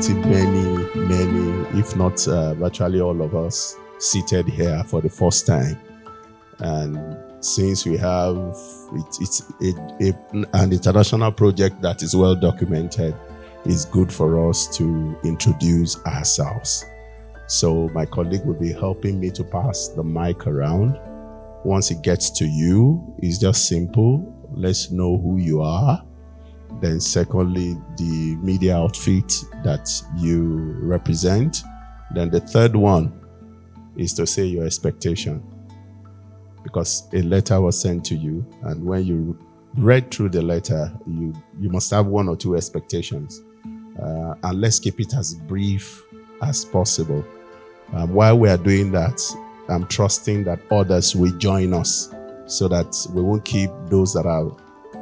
meeting many, if not virtually all of us seated here for the first time. And since we have an international project that is well documented, it's good for us to introduce ourselves. So my colleague will be helping me to pass the mic around. Once it gets to you, it's just simple. Let's know who you are. Then secondly, the media outfit that you represent. Then the third one is to say your expectation. Because a letter was sent to you, and when you read through the letter, you must have one or two expectations. And let's keep it as brief as possible. While we are doing that, I'm trusting that others will join us so that we won't keep those that have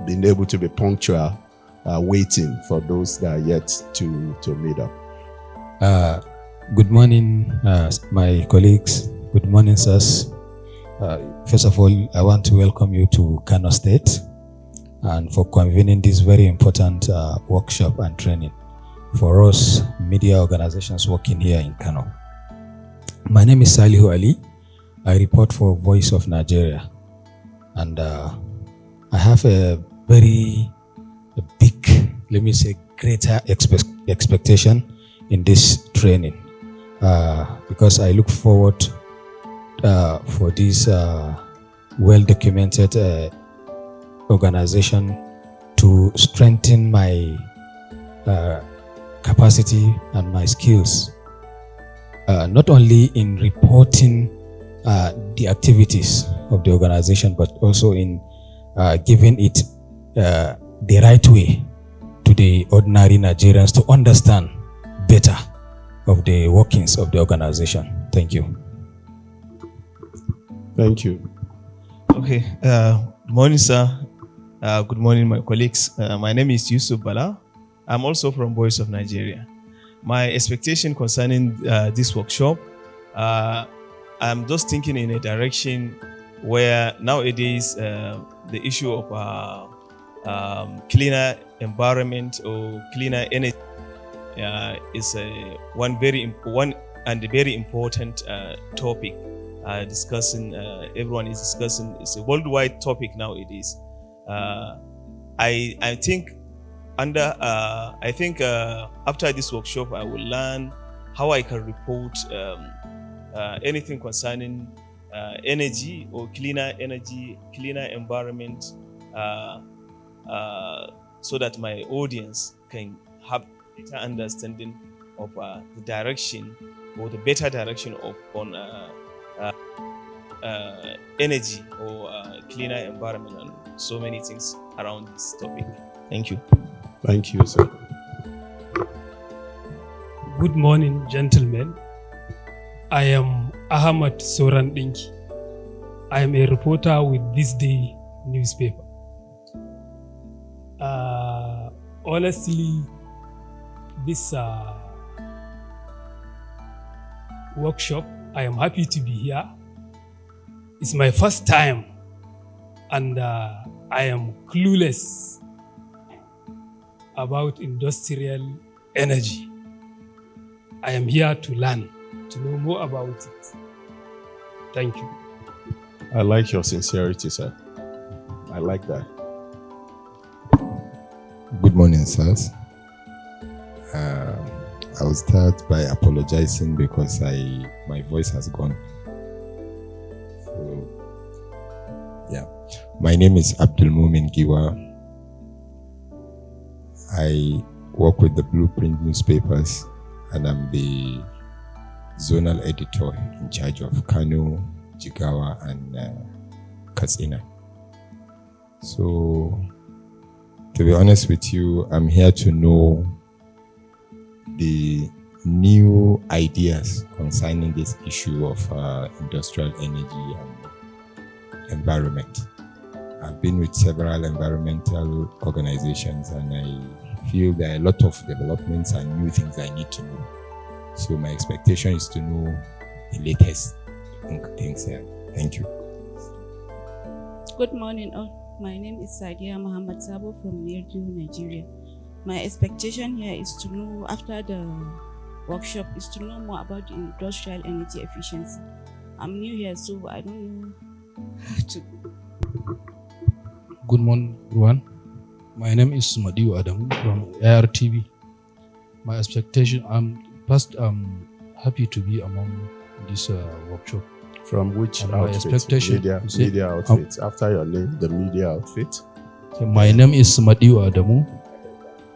been able to be punctual waiting for those that are yet to meet up. Good morning, my colleagues. Good morning, sirs. First of all, I want to welcome you to Kano State and for convening this very important workshop and training for us media organizations working here in Kano. My name is Salihu Ali. I report for Voice of Nigeria, and I have a very big, let me say, greater expectation in this training because I look forward for this well-documented organization to strengthen my capacity and my skills, not only in reporting the activities of the organization, but also in giving it the right way to the ordinary Nigerians to understand better of the workings of the organization. Thank you. Thank you. Okay. Good morning, sir. Good morning, my colleagues. My name is Yusuf Bala. I'm also from Voice of Nigeria. My expectation concerning this workshop, I'm just thinking in a direction where nowadays the issue of cleaner environment or cleaner energy is one very important topic. Everyone is discussing. It's a worldwide topic nowadays. I think after this workshop, I will learn how I can report anything concerning energy or cleaner energy, cleaner environment, so that my audience can have a better understanding of the direction or the better direction on energy or cleaner environment and so many things around this topic. Thank you. Thank you, sir. Good morning, gentlemen. I am Ahmad Soran Dinki. I am a reporter with This Day newspaper. Honestly, this workshop, I am happy to be here. It's my first time, and I am clueless about industrial energy. I am here to learn, to know more about it. Thank you. I like your sincerity, sir. I like that. Good morning, sirs. I will start by apologizing because my voice has gone. So, yeah. My name is Abdul Mumin Giwa. I work with the Blueprint newspapers, and I'm the zonal editor in charge of Kano, Jigawa, and Katsina. So, to be honest with you, I'm here to know the new ideas concerning this issue of industrial energy and environment. I've been with several environmental organizations, and I feel there are a lot of developments and new things I need to know. So my expectation is to know the latest things here. Thank you. Good morning all. My name is Sadia Muhammad Sabo from Mirju, Nigeria. My expectation here is to know, after the workshop, is to know more about the industrial energy efficiency. I'm new here, so I don't know how to. Good morning, everyone. My name is Madiu Adamu from ARTV. My expectation, I'm happy to be among this workshop. From which And my outfit? expectation, Media outfit. After your name, the media outfit. So my name is Madiu Adamu.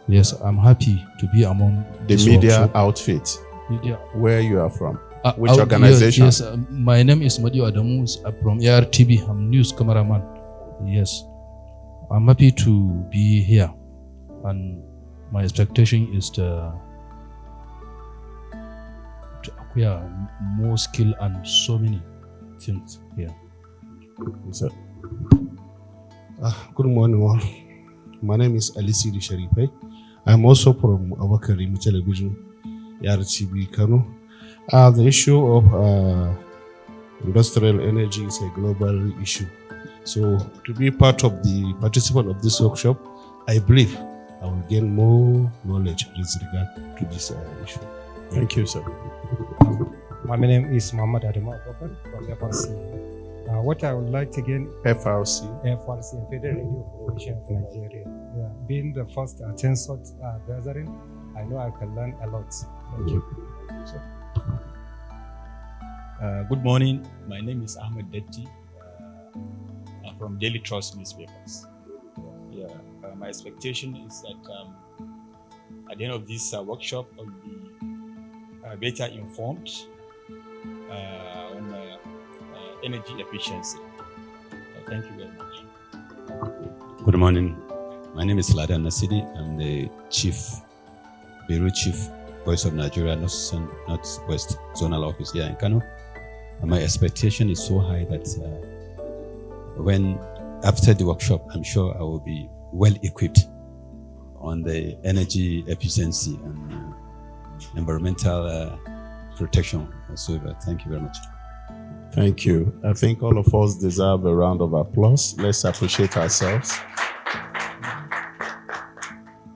Yes, I'm happy to be among The this media workshop. outfit. Media. Where you are from? Which organization? Yes, my name is Madiu Adamu from ARTV. I'm news cameraman. Yes, I'm happy to be here, and my expectation is to acquire more skill and so many things here. So, Good morning, all. My name is Alisiri Sharife. I'm also from Awakarimi Television, RCB Kano. The issue of industrial energy is a global issue. So, to be part of the participant of this workshop, I believe I will gain more knowledge with regard to this issue. thank you, sir. My name is Muhammad Adama Abubakar from FRC. What I would like to gain FRC. FRC, Federal Radio Corporation of Nigeria. Yeah, being the first attend such gathering, I know I can learn a lot. Thank you. Good morning. My name is Ahmed Detti. I'm from Daily Trust newspapers. Yeah, my expectation is that at the end of this workshop, I'll be better informed on energy efficiency. Thank you very much. Good morning. My name is Ladan Nasidi. I'm the Bureau Chief, Voice of Nigeria, Northwest Zonal Office here in Kano. And my expectation is so high that after the workshop, I'm sure I will be well equipped on the energy efficiency and environmental protection whatsoever. Thank you very much. Thank you. I think all of us deserve a round of applause. Let's appreciate ourselves.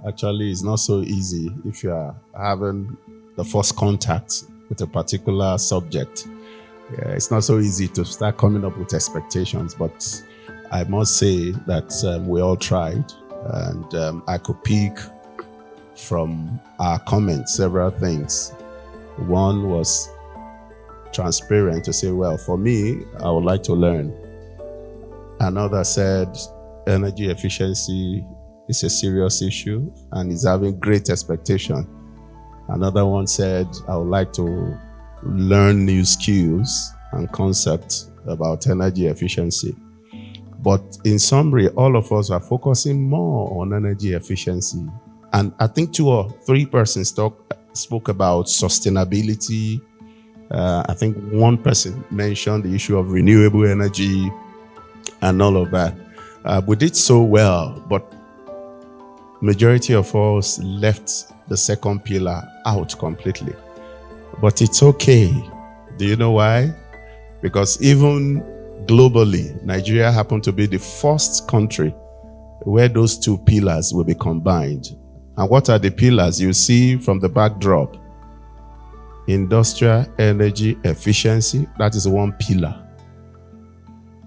Actually, it's not so easy if you are having the first contact with a particular subject. It's not so easy to start coming up with expectations, but I must say that we all tried, and I could pick from our comments several things. One was transparent to say, well, for me, I would like to learn. Another said energy efficiency is a serious issue and is having great expectation. Another one said, I would like to learn new skills and concepts about energy efficiency. But in summary, all of us are focusing more on energy efficiency. And I think 2 or 3 persons spoke about sustainability. I think one person mentioned the issue of renewable energy and all of that. We did so well, but majority of us left the second pillar out completely. But it's okay. Do you know why? Because even globally, Nigeria happened to be the first country where those 2 pillars will be combined. And what are the pillars? You see from the backdrop. Industrial energy efficiency, that is one pillar.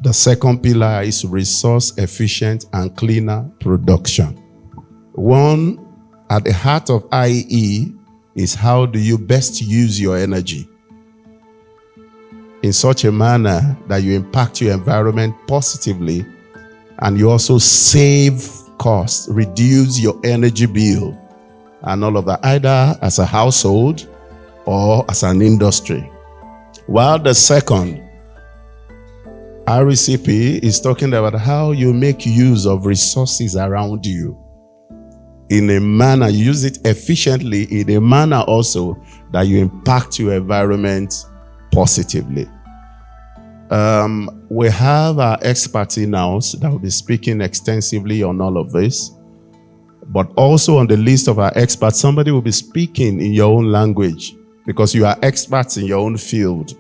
The second pillar is resource efficient and cleaner production. One at the heart of IEE is how do you best use your energy in such a manner that you impact your environment positively and you also save costs, reduce your energy bill and all of that, either as a household or as an industry. While the second, RECP, is talking about how you make use of resources around you in a manner, you use it efficiently in a manner also that you impact your environment positively. We have our experts in-house that will be speaking extensively on all of this. But also on the list of our experts, somebody will be speaking in your own language because you are experts in your own field.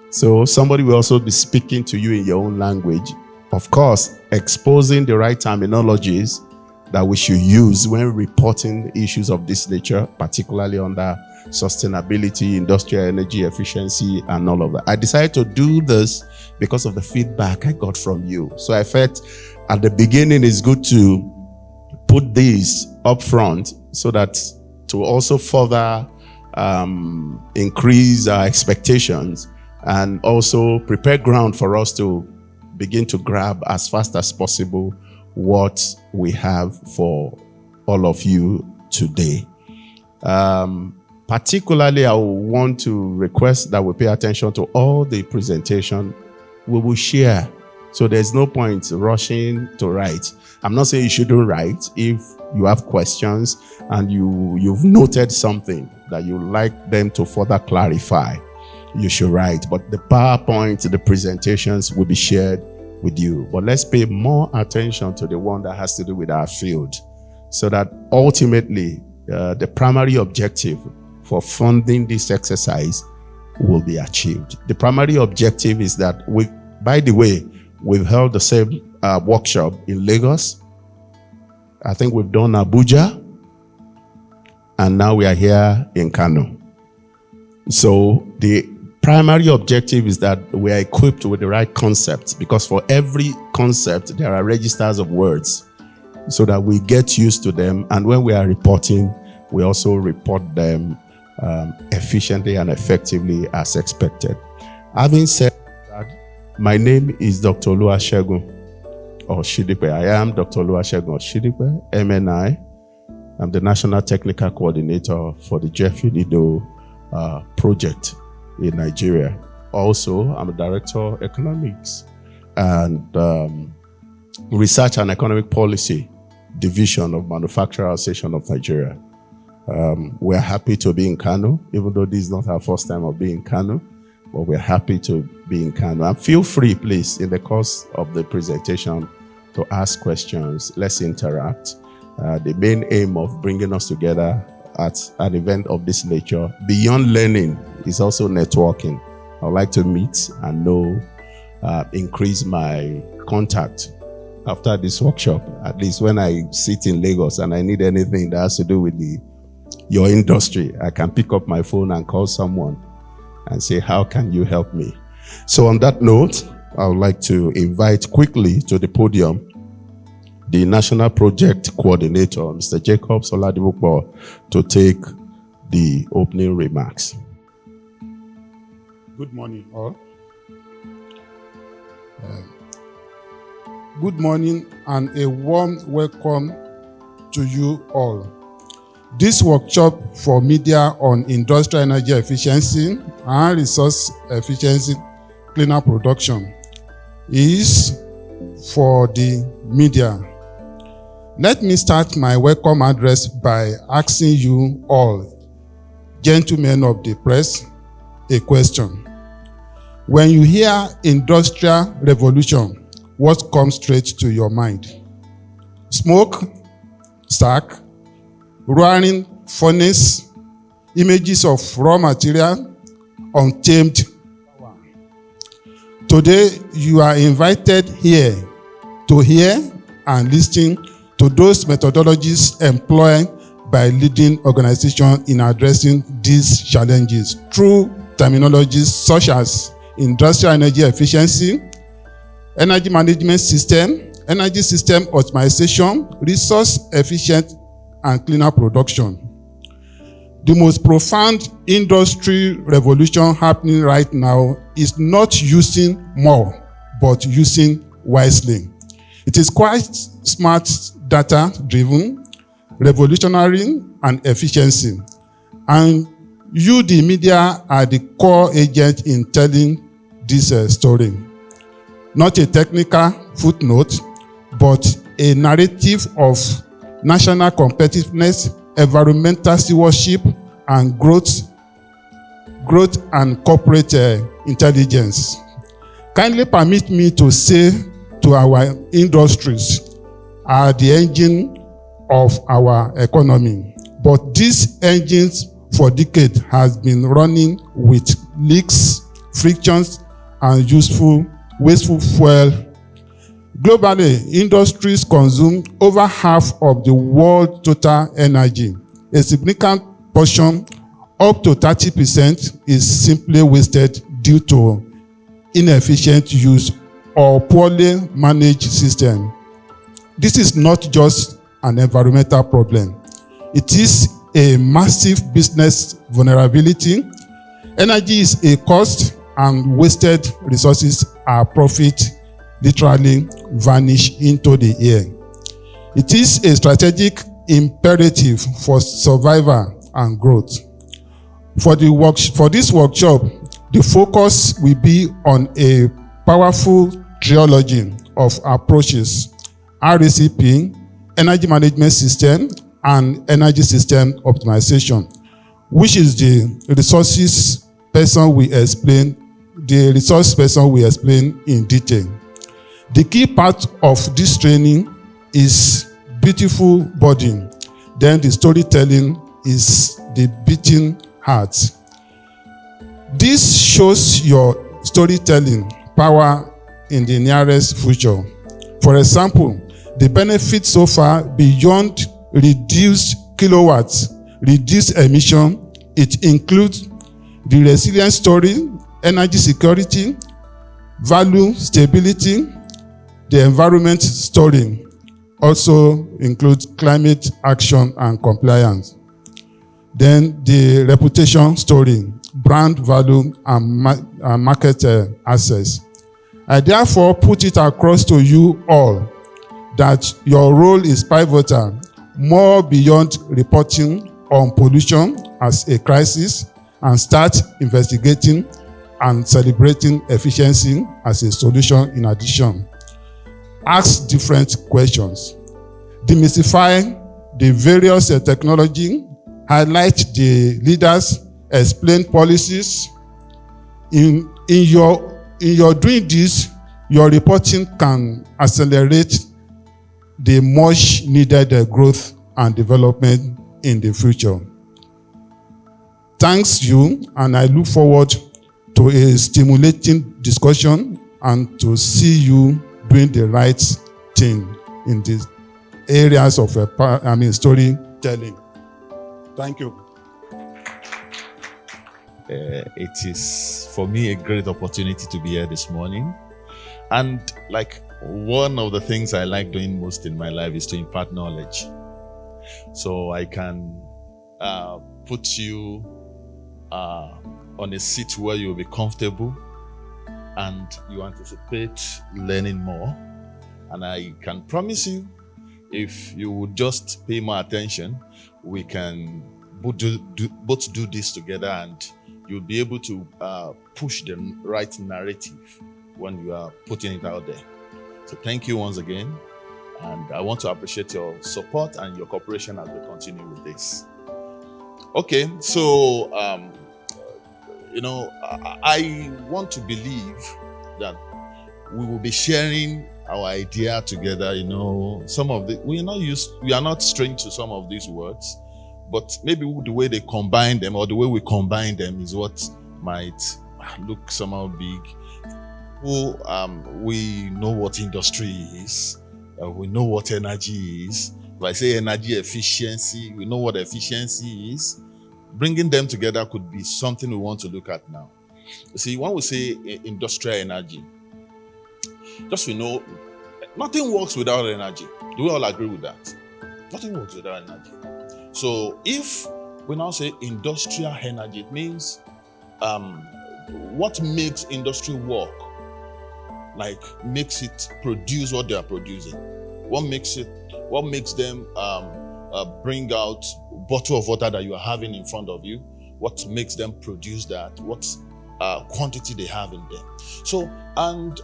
So somebody will also be speaking to you in your own language. Of course, exposing the right terminologies that we should use when reporting issues of this nature, particularly under sustainability, industrial energy efficiency, and all of that. I decided to do this because of the feedback I got from you. So I felt at the beginning it's good to put these up front so that to also further increase our expectations and also prepare ground for us to begin to grab as fast as possible what we have for all of you today. Particularly, I want to request that we pay attention to all the presentation we will share. So there's no point rushing to write. I'm not saying you shouldn't write. If you have questions and you've noted something that you'd like them to further clarify, you should write. But the PowerPoint, the presentations will be shared with you. But let's pay more attention to the one that has to do with our field, so that ultimately the primary objective for funding this exercise will be achieved. The primary objective is that we've held the same workshop in Lagos. I think we've done Abuja, and now we are here in Kano. So the primary objective is that we are equipped with the right concepts, because for every concept there are registers of words, so that we get used to them, and when we are reporting, we also report them efficiently and effectively as expected. Having said that, my name is Dr. Oluwasegun Oshidipe. I am Dr. Oluwasegun Oshidipe, MNI. I'm the National Technical Coordinator for the GEF UNIDO project in Nigeria. Also, I'm a Director of Economics and Research and Economic Policy Division of Manufacturer Association of Nigeria. We're happy to be in Kano, even though this is not our first time of being in Kano, but we're happy to be in Kano. And feel free, please, in the course of the presentation to ask questions. Let's interact. The main aim of bringing us together at an event of this nature, beyond learning, is also networking. I would like to meet and increase my contact after this workshop. At least when I sit in Lagos and I need anything that has to do with your industry, I can pick up my phone and call someone and say, how can you help me? So on that note, I would like to invite quickly to the podium the National Project Coordinator, Mr. Jacob Soladibupo, to take the opening remarks. Good morning, all. Good morning and a warm welcome to you all. This workshop for media on industrial energy efficiency and resource efficiency cleaner production is for the media. Let me start my welcome address by asking you all, gentlemen of the press, a question. When you hear industrial revolution, what comes straight to your mind? Smoke, stack, roaring furnace, images of raw material, untamed power. Today, you are invited here to hear and listen to those methodologies employed by leading organizations in addressing these challenges through terminologies such as industrial energy efficiency, energy management system, energy system optimization, resource efficient and cleaner production. The most profound industry revolution happening right now is not using more, but using wisely. It is quite smart, data-driven, revolutionary, and efficiency. And you, the media, are the core agent in telling this story. Not a technical footnote, but a narrative of national competitiveness, environmental stewardship, and growth and corporate intelligence. Kindly permit me to say to our industries are the engine of our economy. But these engines for decades has been running with leaks, frictions, and wasteful fuel. Globally, industries consume over half of the world's total energy. A significant portion, up to 30%, is simply wasted due to inefficient use or poorly managed system. This is not just an environmental problem. It is a massive business vulnerability. Energy is a cost, and wasted resources are profit literally vanish into the air. It is a strategic imperative for survival and growth. For this workshop, the focus will be on a powerful trilogy of approaches: RECP, energy management system, and energy system optimization, which is the resource person will explain in detail. The key part of this training is beautiful body. Then the storytelling is the beating heart. This shows your storytelling power in the nearest future. For example, the benefits so far beyond reduced kilowatts, reduced emission, it includes the resilience story, energy security, value stability. The environment story also includes climate action and compliance. Then the reputation story, brand value and market access. I therefore put it across to you all that your role is pivotal, more beyond reporting on pollution as a crisis, and start investigating and celebrating efficiency as a solution in addition. Ask different questions. Demystify the various technology, highlight the leaders, explain policies. In your doing this, your reporting can accelerate the much needed growth and development in the future. Thanks you, and I look forward to a stimulating discussion and to see you doing the right thing in these areas of storytelling. Thank you. It is for me a great opportunity to be here this morning. And like one of the things I like doing most in my life is to impart knowledge. So I can put you on a seat where you'll be comfortable and you anticipate learning more. And I can promise you, if you would just pay more attention, we can both do this together, and you'll be able to push the right narrative when you are putting it out there. So thank you once again. And I want to appreciate your support and your cooperation as we continue with this. Okay, so, I want to believe that we will be sharing our idea together. We are not strange to some of these words, but maybe the way they combine them or the way we combine them is what might look somehow big. We know what industry is. We know what energy is. If I say energy efficiency, we know what efficiency is. Bringing them together could be something we want to look at now. You see, when we say industrial energy, just we know nothing works without energy. Do we all agree with that? Nothing works without energy. So if we now say industrial energy, it means what makes industry work, like makes it produce what they are producing. What makes them bring out bottle of water that you are having in front of you? What makes them produce that? What quantity they have in there? So, and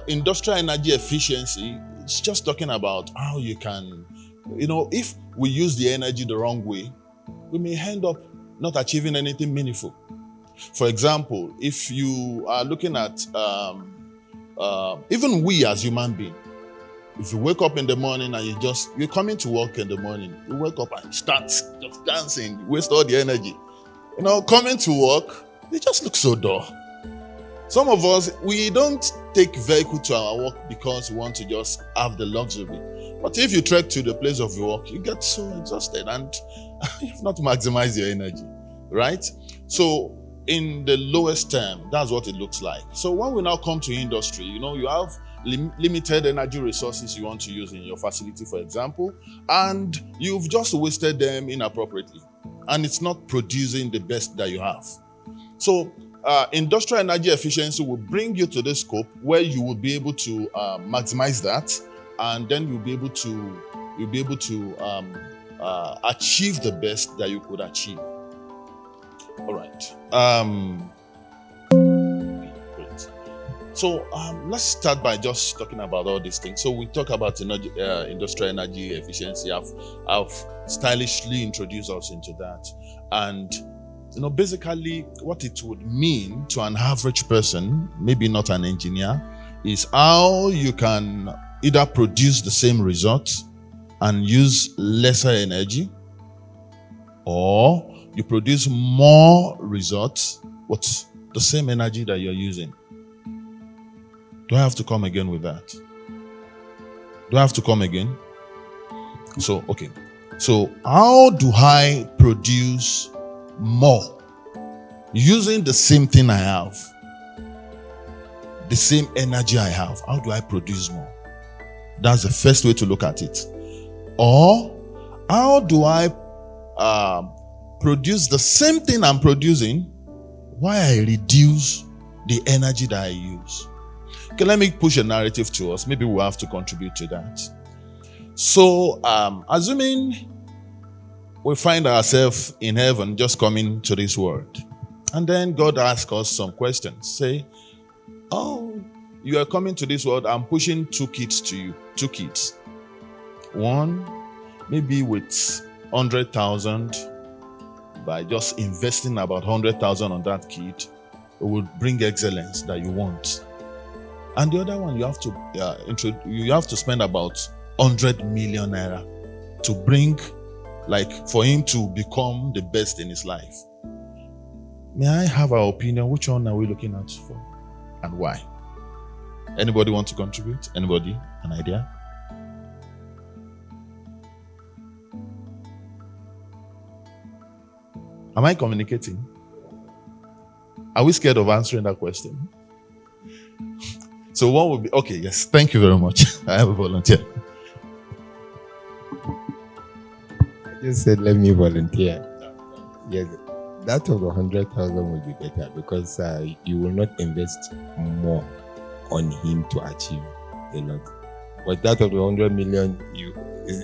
industrial energy efficiency, it's just talking about how you can, if we use the energy the wrong way, we may end up not achieving anything meaningful. For example, if you are looking at even we as human beings, if you wake up in the morning and you're coming to work in the morning, you wake up and start just dancing, waste all the energy. Coming to work, it just looks so dull. Some of us, we don't take vehicle to our work because we want to just have the luxury. But if you trek to the place of your work, you get so exhausted and you've not maximized your energy, right? So in the lowest term, that's what it looks like. So when we now come to industry, you have limited energy resources you want to use in your facility, for example, and you've just wasted them inappropriately, and it's not producing the best that you have. So industrial energy efficiency will bring you to the scope where you will be able to maximize that, and then you'll be able to achieve the best that you could achieve. All right. Great. So let's start by just talking about all these things. So we talk about industrial energy efficiency. I've stylishly introduced us into that, and basically what it would mean to an average person, maybe not an engineer, is how you can either produce the same result and use lesser energy, or you produce more results with the same energy that you're using. Do I have to come again with that? Do I have to come again? So, okay. So how do I produce more using the same thing I have, the same energy I have? How do I produce more? That's the first way to look at it. Or how do I produce the same thing I'm producing while I reduce the energy that I use? Okay, let me push a narrative to us. Maybe we'll have to contribute to that. So assuming we find ourselves in heaven just coming to this world, and then God asks us some questions. Say, oh, you are coming to this world, I'm pushing 2 kids to you. 2 kids. One, maybe with 100,000, by just investing about 100,000 on that kid, it will bring excellence that you want. And the other one, you have to spend about 100 million naira to bring, for him to become the best in his life. May I have our opinion? Which one are we looking at for, and why? Anybody want to contribute? Anybody? An idea? Am I communicating? Are we scared of answering that question? So what would be, okay, yes, thank you very much. I have a volunteer. I just said, let me volunteer. Yes, that of the 100,000 will be better, because you will not invest more on him to achieve a lot. But that of the 100 million,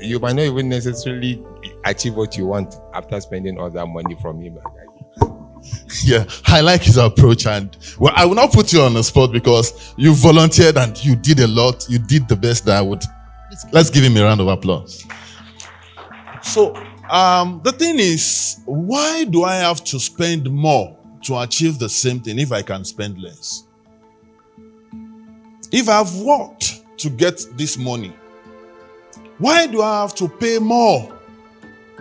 you might not even necessarily achieve what you want after spending all that money from him. Yeah, I like his approach, and well, I will not put you on the spot because you volunteered and you did a lot. You did the best that I would. Let's give him a round of applause. So the thing is, why do I have to spend more to achieve the same thing if I can spend less? If I've worked to get this money, why do I have to pay more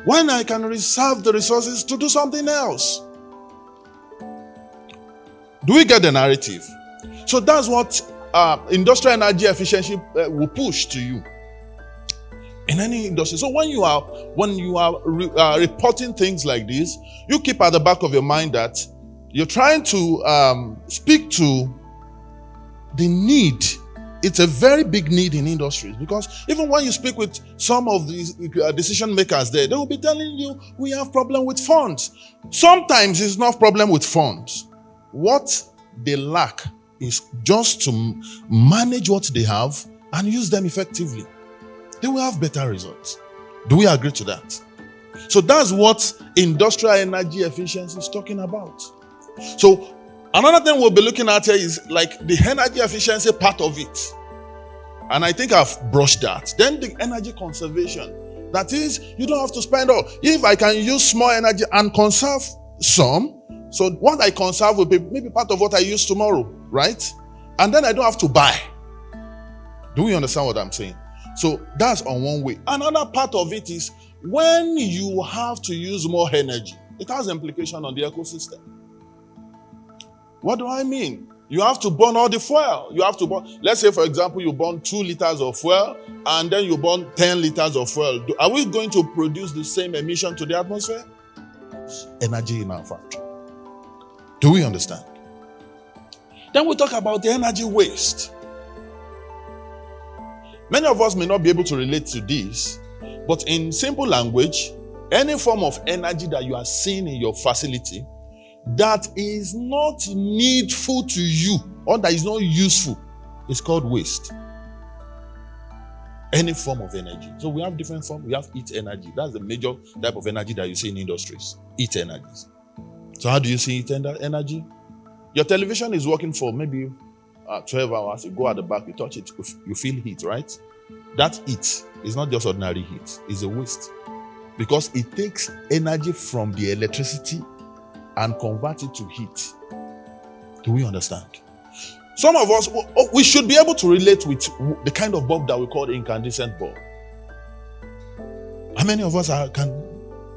when I can reserve the resources to do something else? Do we get the narrative? So that's what industrial energy efficiency will push to you in any industry. So when you are reporting things like this, you keep at the back of your mind that you're trying to speak to the need. It's a very big need in industries, because even when you speak with some of these decision makers there, they will be telling you we have problem with funds. Sometimes it's not problem with funds. What they lack is just to manage what they have and use them effectively. They will have better results. Do we agree to that? So that's what industrial energy efficiency is talking about. So another thing we'll be looking at here is like the energy efficiency part of it. And I think I've brushed that. Then the energy conservation. That is, you don't have to spend all. If I can use small energy and conserve some, so what I conserve will be maybe part of what I use tomorrow, right? And then I don't have to buy. Do we understand what I'm saying? So that's on one way. Another part of it is when you have to use more energy, it has implication on the ecosystem. What do I mean? You have to burn all the fuel. You have to burn. Let's say, for example, you burn 2 liters of fuel and then you burn 10 liters of fuel. Are we going to produce the same emission to the atmosphere? Energy in our factory. Do we understand? Then we talk about the energy waste. Many of us may not be able to relate to this, but in simple language, any form of energy that you are seeing in your facility that is not needful to you or that is not useful is called waste. Any form of energy. So we have different forms. We have heat energy. That's the major type of energy that you see in industries. Heat energies. So how do you see heat energy? Your television is working for maybe 12 hours. You go at the back, you touch it, you feel heat, right? That heat is not just ordinary heat. It's a waste. Because it takes energy from the electricity and convert it to heat. Do we understand? Some of us, we should be able to relate with the kind of bulb that we call the incandescent bulb. How many of us can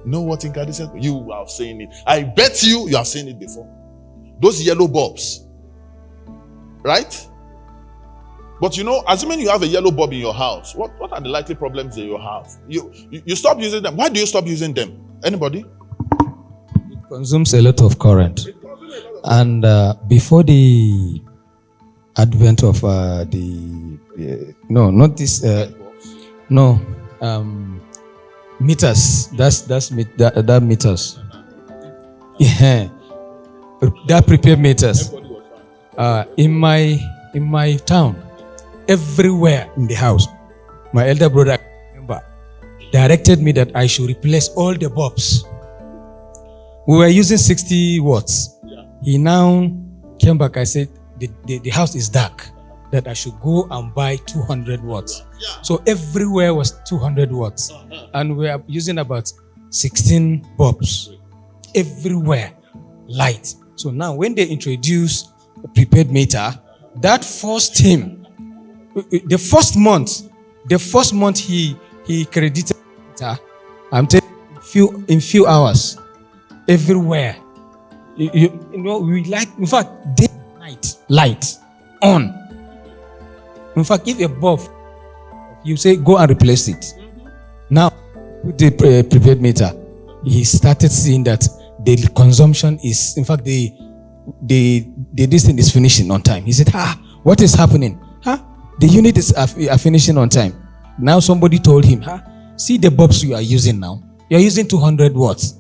know what incandescent? You have seen it. I bet you have seen it before. Those yellow bulbs. Right? But you know, assuming you have a yellow bulb in your house, what are the likely problems that you have? You stop using them. Why do you stop using them? Anybody? Consumes a lot of current, and before the advent of meters. That meters. Yeah, that prepared meters. In my town, everywhere in the house, my elder brother directed me that I should replace all the bulbs. We were using 60 watts. He now came back. I said, the house is dark, that I should go and buy 200 watts. So everywhere was 200 watts. And we are using about 16 bulbs. Everywhere, light. So now when they introduce a prepaid meter, that forced him, the first month he credited meter, I'm telling you, in few hours, everywhere. You know, we like, in fact, day and night, light on. In fact, if a bulb, you say go and replace it. Now, with the prepaid meter, he started seeing that the consumption is, in fact, this thing is finishing on time. He said, what is happening? The unit is finishing on time. Now somebody told him, see the bulbs you are using now. You are using 200 watts.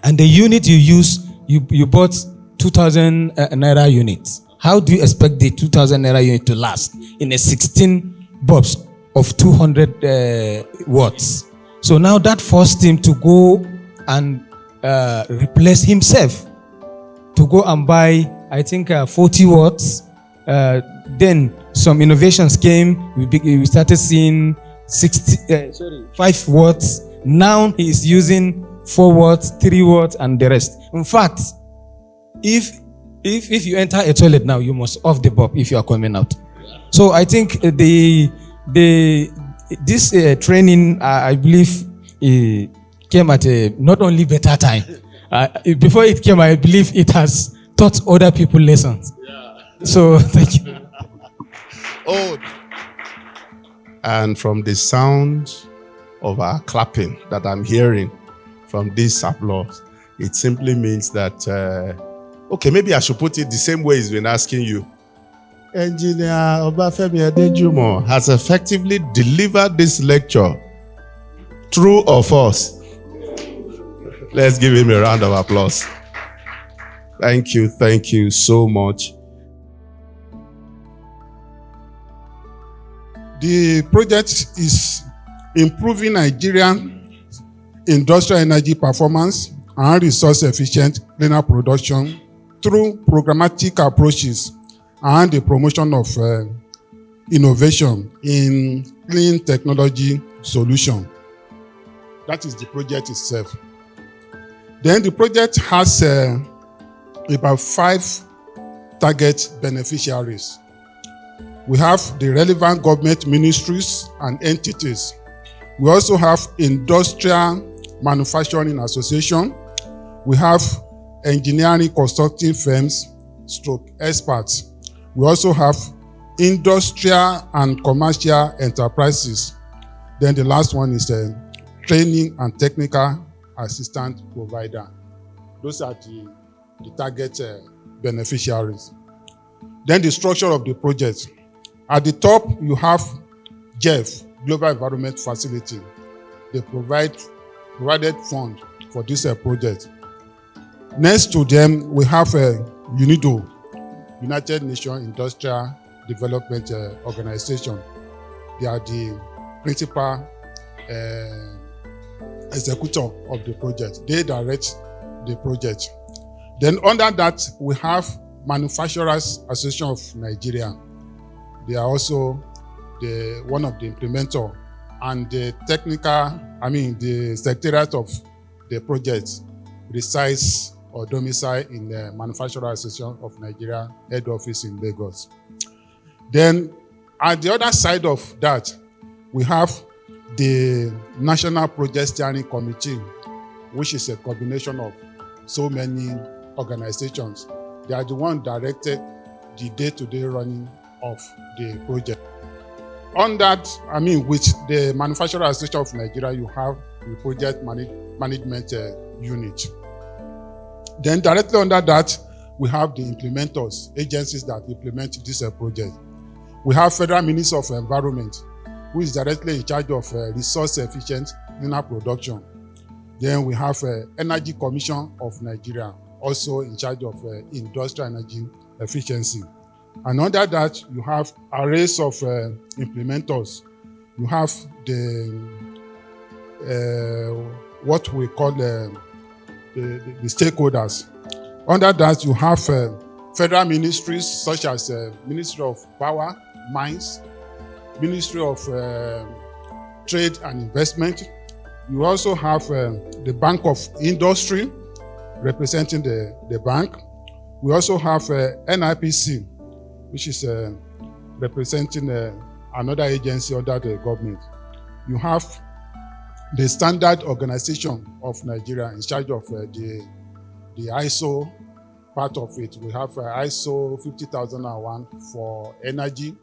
And the unit you use, you bought 2,000 naira unit. How do you expect the 2,000 naira unit to last in a 16 bulbs of 200 watts? So now that forced him to go and replace himself, to go and buy, I think, 40 watts. Then some innovations came. We started seeing 5 watts. Now he is using 4 watts, 3 watts, and the rest. In fact, if you enter a toilet now, you must off the bulb if you are coming out. So I think this training, I believe, came at a not only better time. Before it came, I believe it has taught other people lessons. So thank you. And from the sound of our clapping that I'm hearing from this applause, it simply means that, okay, maybe I should put it the same way he's been asking you. Engineer Obafemi Adejumo has effectively delivered this lecture. True or false? Let's give him a round of applause. Thank you so much. The project is improving Nigerian industrial energy performance and resource efficient cleaner production through programmatic approaches and the promotion of innovation in clean technology solution. That is the project itself. Then the project has about 5 target beneficiaries. We have the relevant government ministries and entities. We also have industrial manufacturing association. We have engineering consulting firms, stroke experts. We also have industrial and commercial enterprises. Then the last one is training and technical assistant provider. Those are the target beneficiaries. Then the structure of the project. At the top, you have GEF, Global Environment Facility. They provided fund for this project. Next to them, we have UNIDO, United Nations Industrial Development Organization. They are the principal executor of the project. They direct the project. Then under that, we have Manufacturers Association of Nigeria. They are also one of the implementer, and the the secretariat of the project resides or domicile in the Manufacturers Association of Nigeria head office in Lagos. Then at the other side of that, we have the National Project Steering Committee, which is a combination of so many organizations. They are the one directed the day-to-day running of the project. On that, with the Manufacturers Association of Nigeria, you have the project management unit. Then directly under that, we have the implementers, agencies that implement this project. We have Federal Ministry of Environment, who is directly in charge of resource-efficient cleaner production. Then we have Energy Commission of Nigeria, also in charge of industrial energy efficiency. And under that, you have arrays of implementers. You have what we call the stakeholders. Under that, you have federal ministries such as Ministry of Power, Mines, Ministry of Trade and Investment. You also have the Bank of Industry representing the bank. We also have NIPC, which is representing another agency under the government. You have the Standard Organization of Nigeria in charge of the ISO part of it. We have ISO 50001 for energy.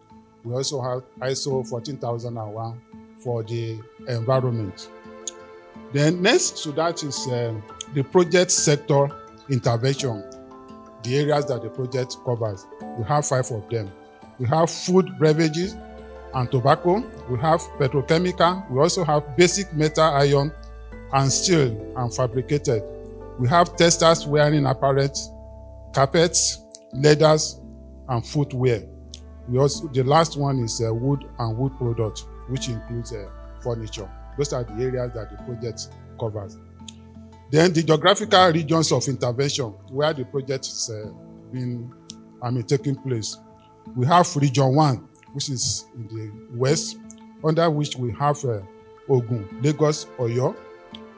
We also have ISO 14001 for the environment. Then next to that is the project sector intervention, the areas that the project covers. We have 5 of them. We have food, beverages, and tobacco. We have petrochemical. We also have basic metal, iron, and steel, and fabricated. We have textiles, wearing apparel, carpets, leathers, and footwear. The last one is wood and wood products, which includes furniture. Those are the areas that the project covers. Then the geographical regions of intervention, where the project is taking place. We have Region 1, which is in the west, under which we have Ogun, Lagos, Oyo.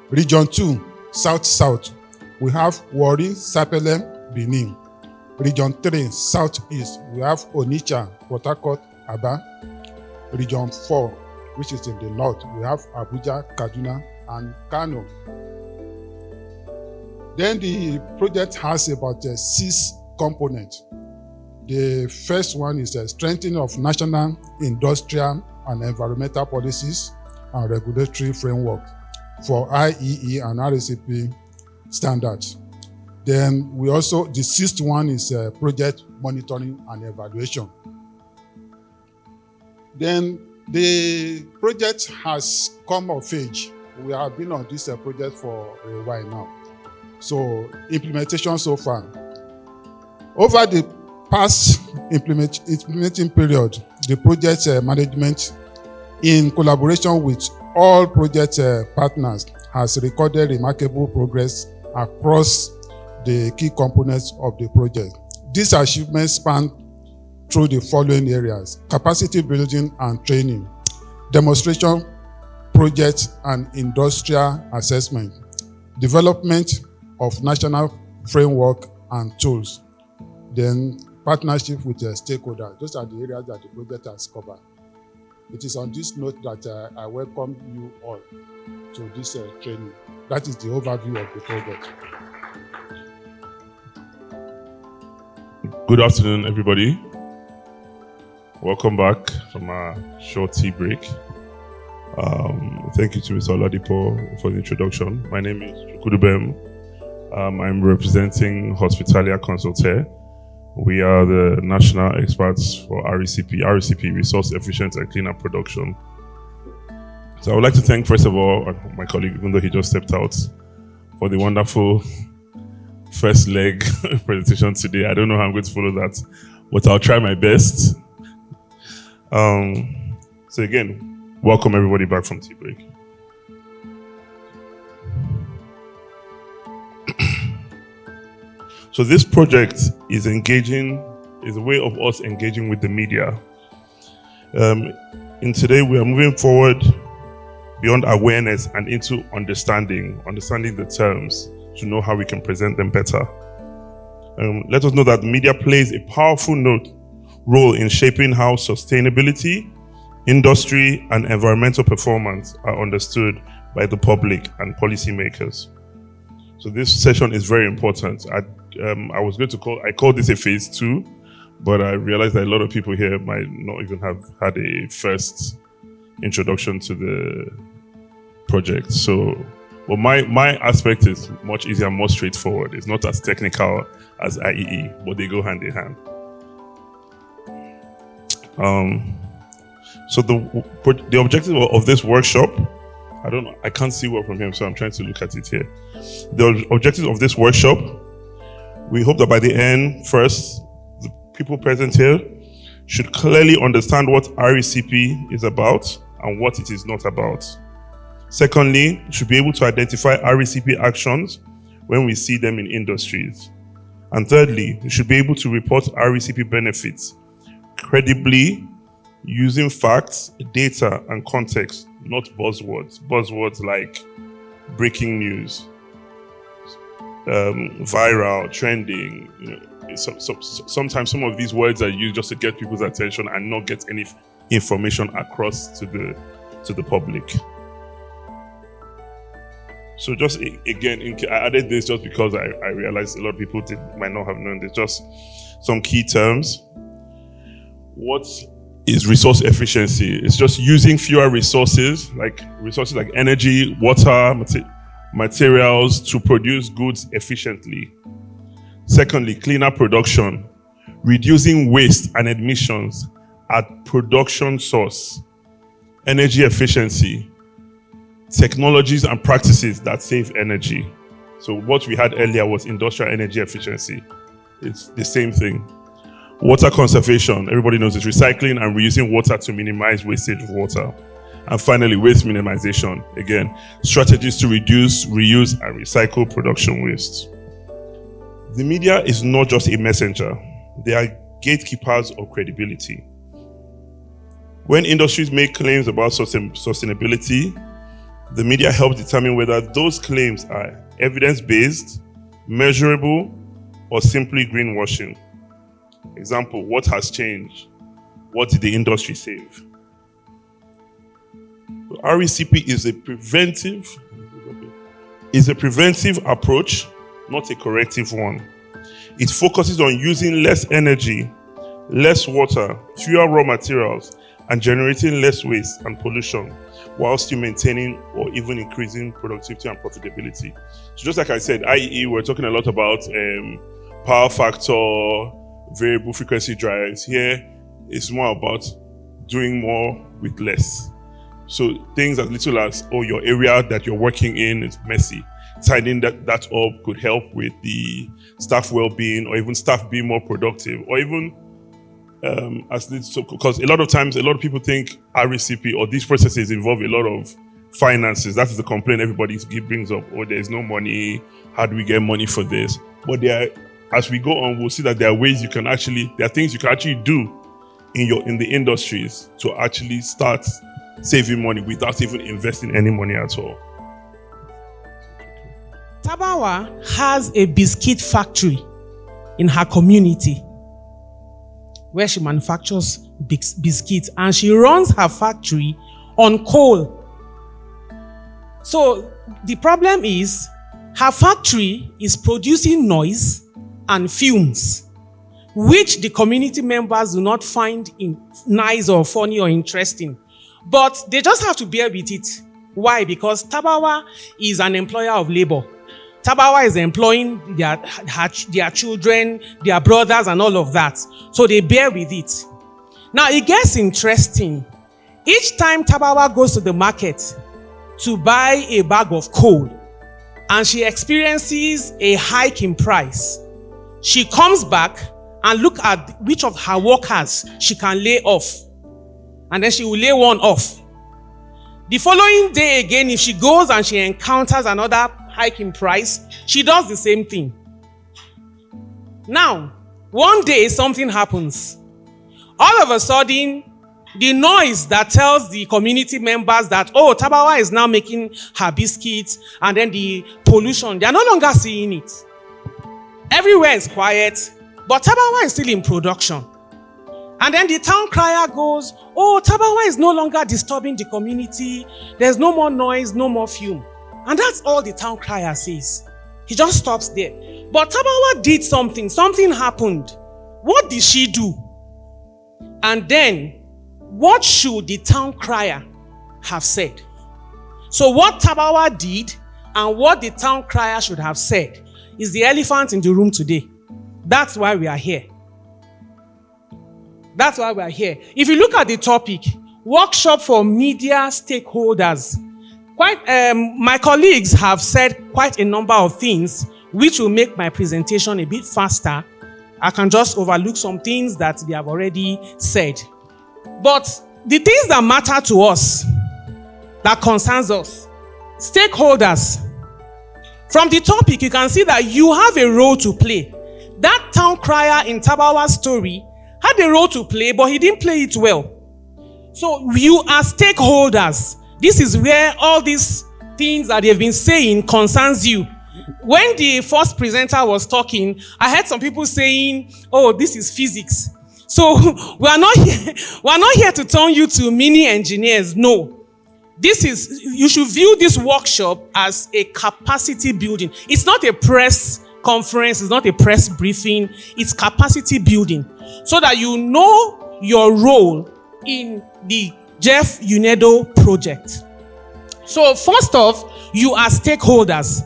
Region 2, south-south, we have Warri, Sapele, Benin. Region 3, southeast, we have Onitsha, Port Harcourt, Aba. Region 4, which is in the north, we have Abuja, Kaduna, and Kano. Then the project has about 6 components. The first one is a strengthening of national, industrial, and environmental policies and regulatory framework for IEE and RECP standards. Then the 6th one is project monitoring and evaluation. Then the project has come of age. We have been on this project for a while now. So implementation so far. Over the past implementing period, the project management, in collaboration with all project partners, has recorded remarkable progress across the key components of the project. These achievements span through the following areas: capacity building and training, demonstration project and industrial assessment, development of national framework and tools, then partnership with stakeholders. Those are the areas that the project has covered. It is on this note that I welcome you all to this training. That is the overview of the project. Good afternoon, everybody. Welcome back from our short tea break. Thank you to Mr. Oladipo for the introduction. My name is Chukudubem. I'm representing Hospitalia Consultaire. We are the national experts for RECP, Resource Efficient and Cleaner Production. So I would like to thank, first of all, my colleague, even though he just stepped out, for the wonderful first leg presentation today. I don't know how I'm going to follow that, but I'll try my best. So again, welcome everybody back from tea break. So this project is a way of us engaging with the media. In today, we are moving forward beyond awareness and into understanding the terms to know how we can present them better. Let us know that media plays a powerful role in shaping how sustainability, industry, and environmental performance are understood by the public and policymakers. So this session is very important. I called this a phase 2, but I realized that a lot of people here might not even have had a first introduction to the project. So, well, my aspect is much easier, more straightforward. It's not as technical as IEE, but they go hand in hand. So the objective of this workshop, I can't see well from here, so I'm trying to look at it here. The objective of this workshop, we hope that by the end, first, the people present here should clearly understand what RECP is about and what it is not about. Secondly, should be able to identify RECP actions when we see them in industries. And thirdly, we should be able to report RECP benefits credibly using facts, data, and context, not buzzwords. Buzzwords like breaking news, viral, trending. Sometimes some of these words are used just to get people's attention and not get any information across to the public. So just again, I added this just because I realized a lot of people might not have known this. Just some key terms. What is resource efficiency? It's just using fewer resources like energy, water, materials to produce goods efficiently. Secondly, cleaner production, reducing waste and emissions at production source. Energy efficiency, technologies and practices that save energy. So what we had earlier was industrial energy efficiency. It's the same thing. Water conservation, everybody knows it's recycling and reusing water to minimize wastage of water. And finally, waste minimization. Again, strategies to reduce, reuse, and recycle production waste. The media is not just a messenger. They are gatekeepers of credibility. When industries make claims about sustainability, the media helps determine whether those claims are evidence-based, measurable, or simply greenwashing. Example, what has changed? What did the industry save? RECP is a preventive approach, not a corrective one. It focuses on using less energy, less water, fewer raw materials, and generating less waste and pollution, while still maintaining or even increasing productivity and profitability. So just like I said, IEE, we're talking a lot about power factor, variable frequency drives. Here, it's more about doing more with less. So things as little as, your area that you're working in is messy. Tidying that up could help with the staff well-being, or even staff being more productive, or even because a lot of times, a lot of people think RECP or these processes involve a lot of finances. That is the complaint everybody brings up. There's no money. How do we get money for this? But as we go on, we'll see that there are ways there are things you can actually do in the industries to actually start saving money without even investing any money at all. Tabawa has a biscuit factory in her community where she manufactures biscuits, and she runs her factory on coal. So the problem is her factory is producing noise and fumes. which the community members do not find nice or funny or interesting. But they just have to bear with it. Why? Because Tabawa is an employer of labor. Tabawa is employing their children, their brothers, and all of that. So they bear with it. Now it gets interesting. Each time Tabawa goes to the market to buy a bag of coal and she experiences a hike in price, she comes back and look at which of her workers she can lay off. And then she will lay one off. The following day again, if she goes and she encounters another hike in price, she does the same thing. Now, one day something happens. All of a sudden, the noise that tells the community members that, oh, Tabawa is now making her biscuits, and then the pollution, they are no longer seeing it. Everywhere is quiet, but Tabawa is still in production. And then the town crier goes, oh, Tabawa is no longer disturbing the community. There's no more noise, no more fume. And that's all the town crier says. He just stops there. But Tabawa did something. Something happened. What did she do? And then, what should the town crier have said? So what Tabawa did and what the town crier should have said is the elephant in the room today. That's why we are here. That's why we are here. If you look at the topic, workshop for media stakeholders, my colleagues have said quite a number of things which will make my presentation a bit faster. I can just overlook some things that they have already said. But the things that matter to us, that concerns us, stakeholders, from the topic you can see that you have a role to play. That town crier in Tabawa's story had a role to play, but he didn't play it well. So you are stakeholders. This is where all these things that they've been saying concerns you. When the first presenter was talking, I heard some people saying, oh, this is physics. So we are not here to turn you to mini engineers. No. You should view this workshop as a capacity building. It's not a press conference, it's not a press briefing, it's capacity building. So that you know your role in the GEF UNIDO project. So first off, you are stakeholders.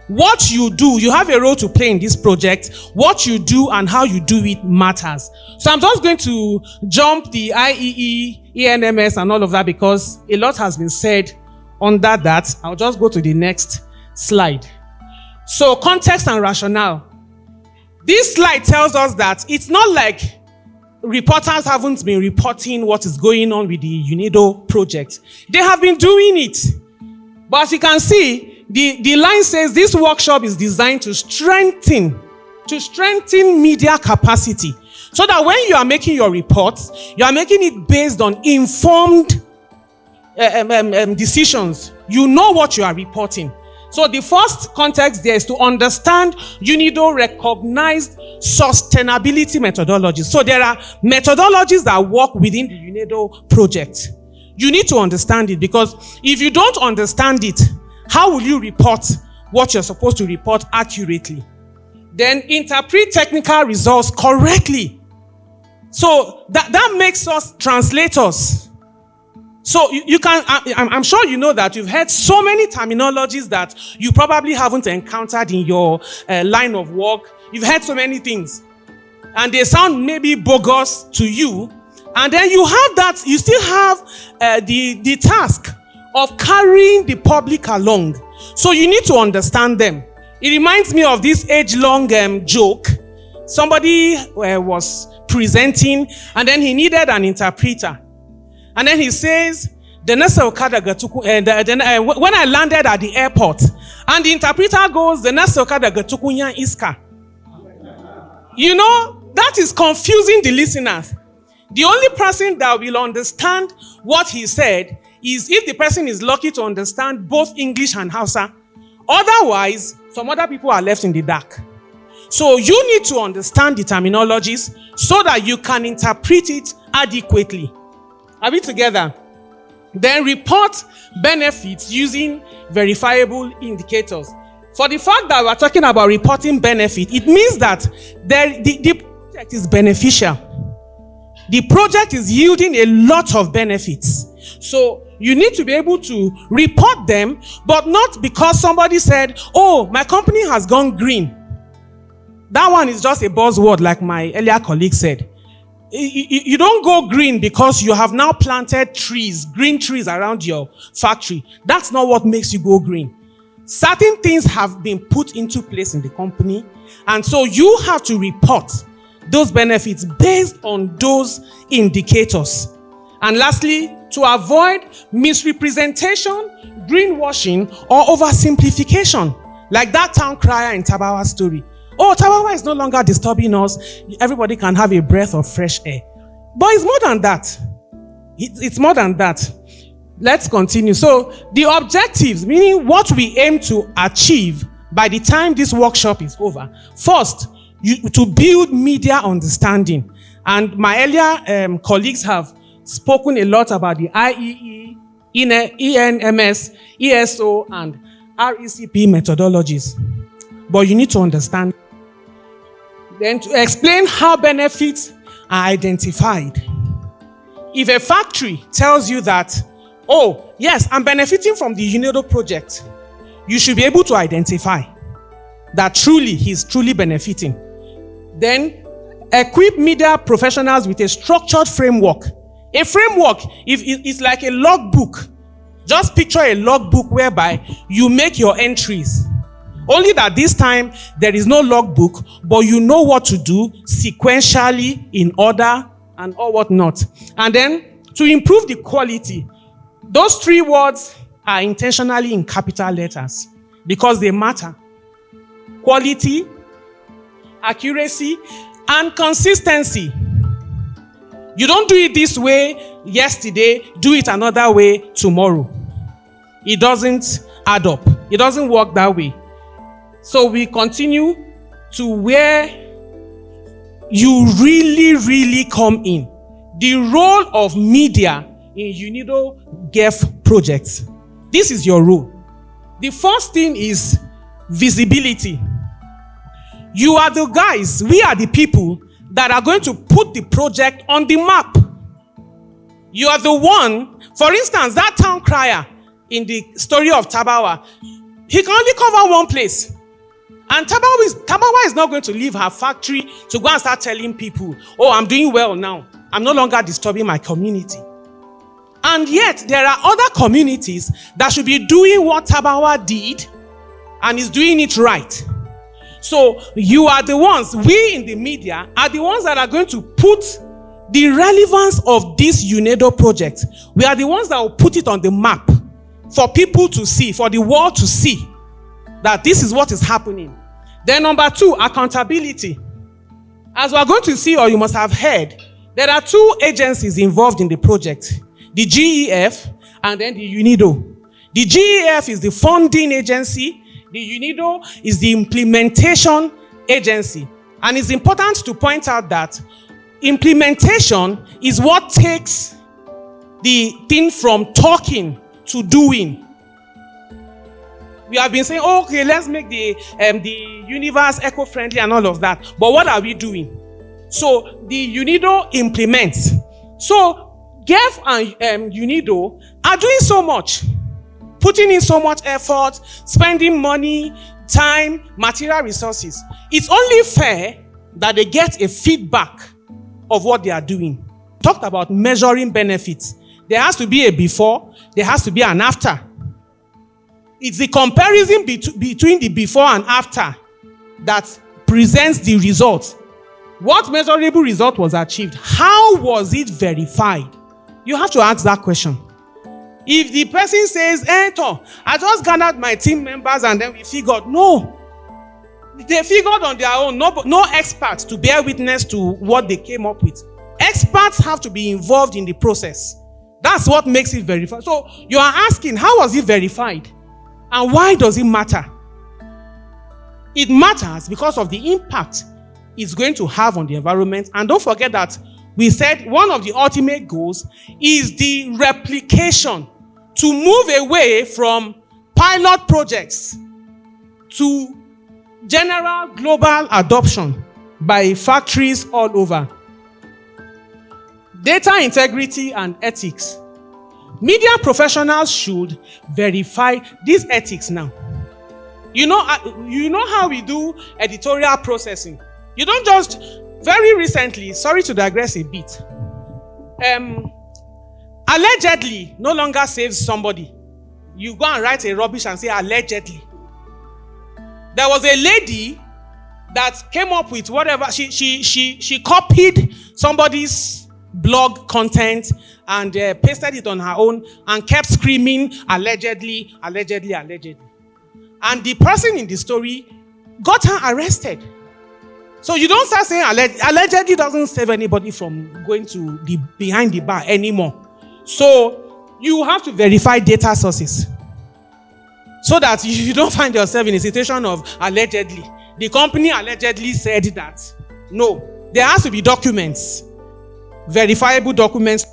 What you do, you have a role to play in this project. What you do and how you do it matters. So I'm just going to jump the IEE, ENMS and all of that because a lot has been said under that. I'll just go to the next slide. So context and rationale. This slide tells us that it's not like reporters haven't been reporting what is going on with the UNIDO project. They have been doing it. But as you can see, the line says this workshop is designed to strengthen media capacity. So that when you are making your reports, you are making it based on informed decisions. You know what you are reporting. So the first context there is to understand UNIDO recognized sustainability methodologies. So there are methodologies that work within the UNIDO project. You need to understand it because if you don't understand it, how will you report what you're supposed to report accurately? Then interpret technical results correctly. So that makes us translators. So you can, I'm sure you know that you've heard so many terminologies that you probably haven't encountered in your line of work. You've heard so many things. And they sound maybe bogus to you. And then you have that, you still have the task of carrying the public along. So you need to understand them. It reminds me of this age-long joke. Somebody was presenting and then he needed an interpreter. And then he says, when I landed at the airport, and the interpreter goes, you know, that is confusing the listeners. The only person that will understand what he said is if the person is lucky to understand both English and Hausa. Otherwise, some other people are left in the dark. So you need to understand the terminologies so that you can interpret it adequately. Are we together? Then report benefits using verifiable indicators. For the fact that we're talking about reporting benefit, it means that the project is beneficial. The project is yielding a lot of benefits. So you need to be able to report them, but not because somebody said, oh, my company has gone green. That one is just a buzzword, like my earlier colleague said. You don't go green because you have now planted trees, green trees around your factory. That's not what makes you go green. Certain things have been put into place in the company, and so you have to report those benefits based on those indicators. And lastly, to avoid misrepresentation, greenwashing, or oversimplification, like that town crier in Tabawa story. Oh, Tabawa is no longer disturbing us. Everybody can have a breath of fresh air. But it's more than that. It's more than that. Let's continue. So the objectives, meaning what we aim to achieve by the time this workshop is over. First, to build media understanding. And my earlier colleagues have spoken a lot about the IEE, ENMS, ESO, and RECP methodologies. But you need to understand. Then to explain how benefits are identified. If a factory tells you that, oh, yes, I'm benefiting from the UNIDO project, you should be able to identify that truly he's truly benefiting. Then equip media professionals with a structured framework. A framework is like a logbook. Just picture a logbook whereby you make your entries. Only that this time there is no logbook, but you know what to do sequentially in order and all whatnot. And then to improve the quality, those 3 words are intentionally in capital letters because they matter. Quality, accuracy, and consistency. You don't do it this way yesterday, do it another way tomorrow. It doesn't add up. It doesn't work that way. So we continue to where you really come in. The role of media in UNIDO GEF projects. This is your role. The first thing is visibility. You are the guys, we are the people that are going to put the project on the map. You are the one, for instance, that town crier in the story of Tabawa, he can only cover one place. And Tabawa is not going to leave her factory to go and start telling people, oh, I'm doing well now. I'm no longer disturbing my community. And yet, there are other communities that should be doing what Tabawa did and is doing it right. So, you are the ones, we in the media, are the ones that are going to put the relevance of this UNIDO project. We are the ones that will put it on the map for people to see, for the world to see that this is what is happening. Then number 2, accountability. As we are going to see, or you must have heard, there are 2 agencies involved in the project. The GEF and then the UNIDO. The GEF is the funding agency. The UNIDO is the implementation agency. And it's important to point out that implementation is what takes the thing from talking to doing. We have been saying, oh, okay, let's make the universe eco-friendly and all of that. But what are we doing? So the UNIDO implements. So GEF and UNIDO are doing so much, putting in so much effort, spending money, time, material resources. It's only fair that they get a feedback of what they are doing. Talked about measuring benefits. There has to be a before, there has to be an after. It's the comparison between the before and after that presents the result. What measurable result was achieved? How was it verified? You have to ask that question. If the person says, I just gathered my team members and then we figured, no. They figured on their own, no experts to bear witness to what they came up with. Experts have to be involved in the process. That's what makes it verified. So you are asking, how was it verified? And why does it matter? It matters because of the impact it's going to have on the environment. And don't forget that we said one of the ultimate goals is the replication, to move away from pilot projects to general global adoption. by factories all over. Data integrity and ethics. Media professionals should verify these ethics now. You know how we do editorial processing. You don't just, very recently, sorry to digress a bit, allegedly no longer saves somebody. You go and write a rubbish and say allegedly. There was a lady that came up with whatever, she copied somebody's blog content and pasted it on her own and kept screaming allegedly, allegedly, allegedly. And the person in the story got her arrested. So you don't start saying allegedly doesn't save anybody from going to the behind the bar anymore. So you have to verify data sources so that you don't find yourself in a situation of allegedly. The company allegedly said that. No, there has to be documents, verifiable documents.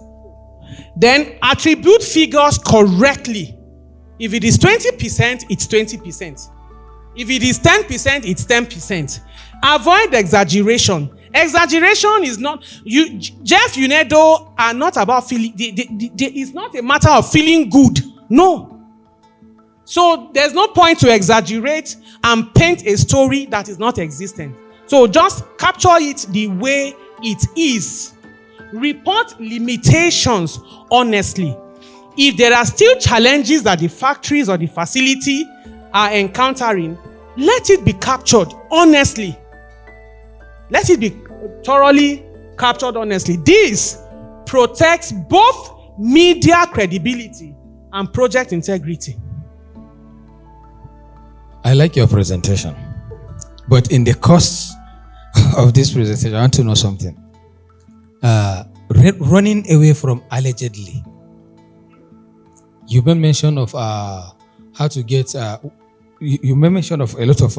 Then attribute figures correctly. If it is 20%, it's 20%. If it is 10%, it's 10%. Avoid exaggeration. Exaggeration is not, GEF, UNIDO are not about feeling, it's not a matter of feeling good. No. So there's no point to exaggerate and paint a story that is not existent. So just capture it the way it is. Report limitations honestly. If there are still challenges that the factories or the facility are encountering, let it be captured honestly. Let it be thoroughly captured honestly. This protects both media credibility and project integrity. I like your presentation. But in the course of this presentation, I want to know something. Running away from allegedly. You made mention of how to get, you made mention of a lot of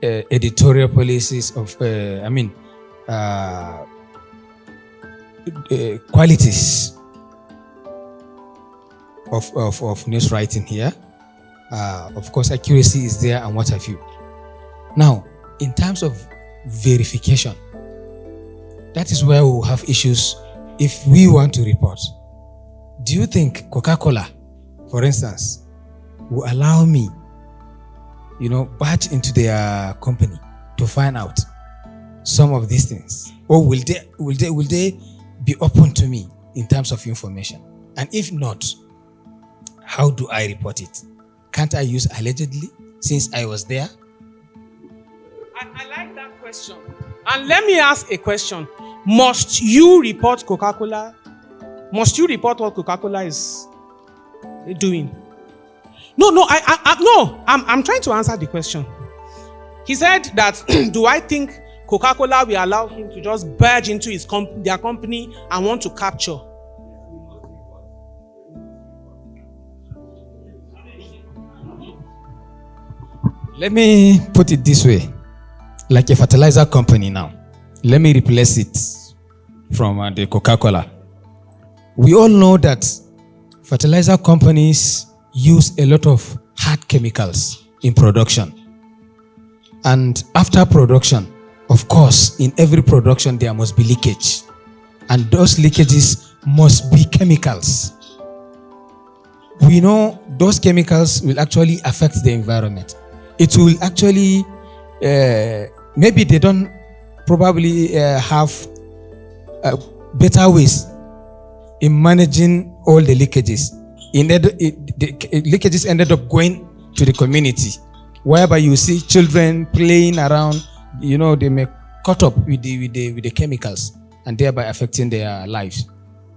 editorial policies of, qualities of news writing here. Of course, accuracy is there and what have you. Now, in terms of verification, that is where we will have issues if we want to report. Do you think Coca-Cola, for instance, will allow me, badge into their company to find out some of these things? Or will they be open to me in terms of information? And if not, how do I report it? Can't I use allegedly since I was there? I like that question. And let me ask a question. Must you report Coca-Cola? Must you report what Coca-Cola is doing? No, I'm trying to answer the question. He said that, do I think Coca-Cola will allow him to just barge into their company and want to capture? Let me put it this way. Like a fertilizer company now. Let me replace it from the Coca-Cola. We all know that fertilizer companies use a lot of hard chemicals in production. And after production, of course, in every production there must be leakage. And those leakages must be chemicals. We know those chemicals will actually affect the environment. It will actually, maybe they don't probably have better ways in managing all the leakages. The leakages ended up going to the community, whereby you see children playing around, they may cut up with the chemicals and thereby affecting their lives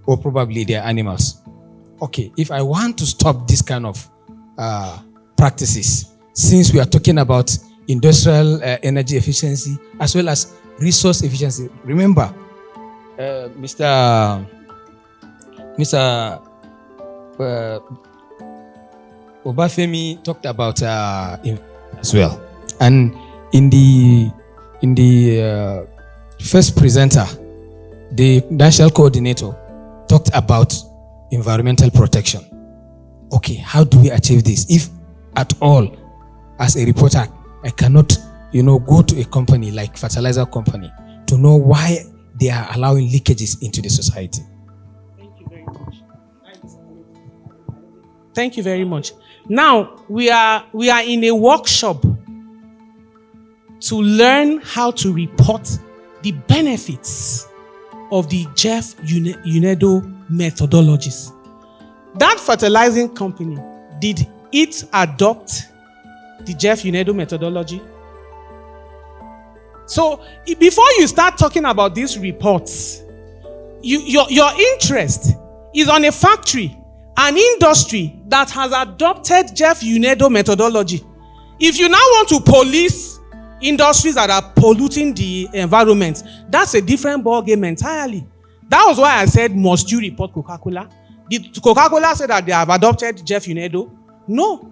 or probably their animals. Okay, if I want to stop this kind of practices, since we are talking about industrial energy efficiency as well as resource efficiency, remember, Mr. Obafemi talked about as well, and in the first presenter, the national coordinator talked about environmental protection. Okay, how do we achieve this? If at all, as a reporter, I cannot, go to a company like fertilizer company to know why they are allowing leakages into the society. Thank you very much. Thank you very much. Now we are in a workshop to learn how to report the benefits of the GEF UNIDO methodologies. That fertilizing company, did it adopt the GEF UNIDO methodology? So before you start talking about these reports, your interest is on a factory, an industry that has adopted GEF UNIDO methodology. If you now want to police industries that are polluting the environment, that's a different ballgame entirely. That was why I said, must you report Coca-Cola? Did Coca-Cola say that they have adopted GEF UNIDO? No.